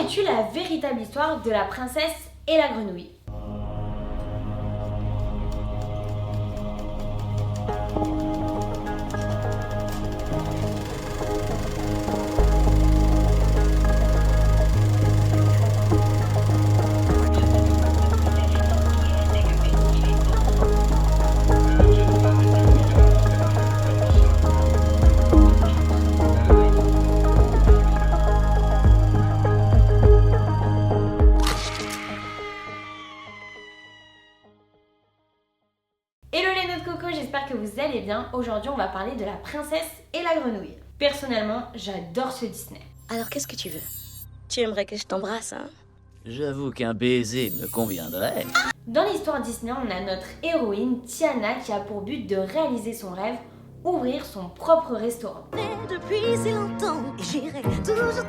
Connais-tu la véritable histoire de la princesse et la grenouille? Hello les noix de coco, j'espère que vous allez bien. Aujourd'hui on va parler de la princesse et la grenouille. Personnellement, j'adore ce Disney. Alors qu'est-ce que tu veux? Tu aimerais que je t'embrasse, hein? J'avoue qu'un baiser me conviendrait. Dans l'histoire Disney, on a notre héroïne Tiana qui a pour but de réaliser son rêve, ouvrir son propre restaurant. Depuis si longtemps, et j'irai toujours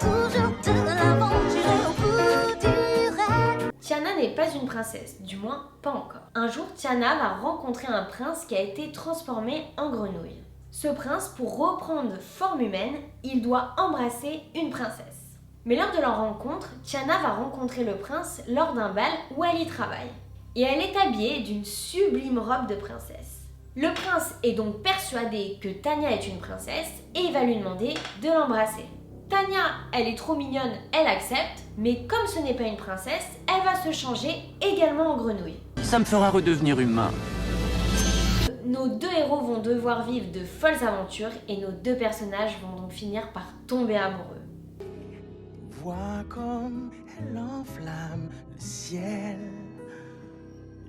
de l'avant, j'irai au bout du rêve. Tiana n'est pas une princesse, du moins pas encore. Un jour, Tiana va rencontrer un prince qui a été transformé en grenouille. Ce prince, pour reprendre forme humaine, il doit embrasser une princesse. Mais lors de leur rencontre, Tiana va rencontrer le prince lors d'un bal où elle y travaille. Et elle est habillée d'une sublime robe de princesse. Le prince est donc persuadé que Tania est une princesse et il va lui demander de l'embrasser. Tania, elle est trop mignonne, elle accepte, mais comme ce n'est pas une princesse, elle va se changer également en grenouille. Ça me fera redevenir humain. Nos deux héros vont devoir vivre de folles aventures et nos deux personnages vont donc finir par tomber amoureux. Vois comme elle enflamme le ciel.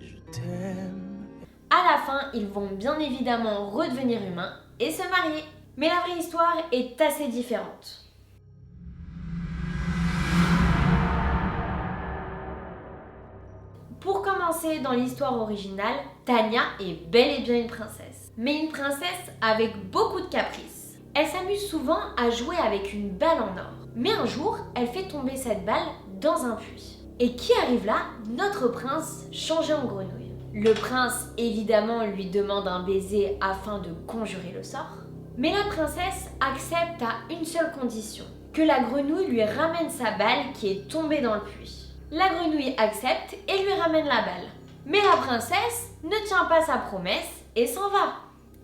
Je t'aime. À la fin, ils vont bien évidemment redevenir humains et se marier. Mais la vraie histoire est assez différente. Pour commencer, dans l'histoire originale, Tania est bel et bien une princesse. Mais une princesse avec beaucoup de caprices. Elle s'amuse souvent à jouer avec une balle en or. Mais un jour, elle fait tomber cette balle dans un puits. Et qui arrive là? Notre prince changé en grenouille. Le prince, évidemment, lui demande un baiser afin de conjurer le sort. Mais la princesse accepte à une seule condition, que la grenouille lui ramène sa balle qui est tombée dans le puits. La grenouille accepte et lui ramène la balle. Mais la princesse ne tient pas sa promesse et s'en va.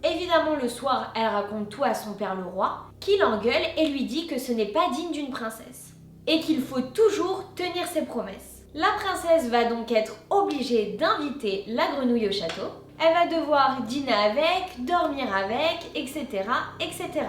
Évidemment, le soir, elle raconte tout à son père le roi, qui l'engueule et lui dit que ce n'est pas digne d'une princesse. Et qu'il faut toujours tenir ses promesses. La princesse va donc être obligée d'inviter la grenouille au château. Elle va devoir dîner avec, dormir avec, etc., etc.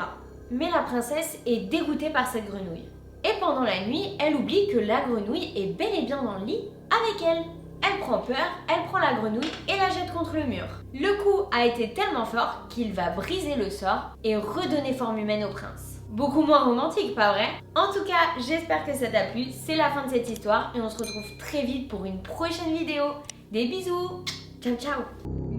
Mais la princesse est dégoûtée par cette grenouille. Et pendant la nuit, elle oublie que la grenouille est bel et bien dans le lit avec elle. Elle prend peur, elle prend la grenouille et la jette contre le mur. Le coup a été tellement fort qu'il va briser le sort et redonner forme humaine au prince. Beaucoup moins romantique, pas vrai? En tout cas, j'espère que ça t'a plu. C'est la fin de cette histoire et on se retrouve très vite pour une prochaine vidéo. Des bisous. Ciao ciao.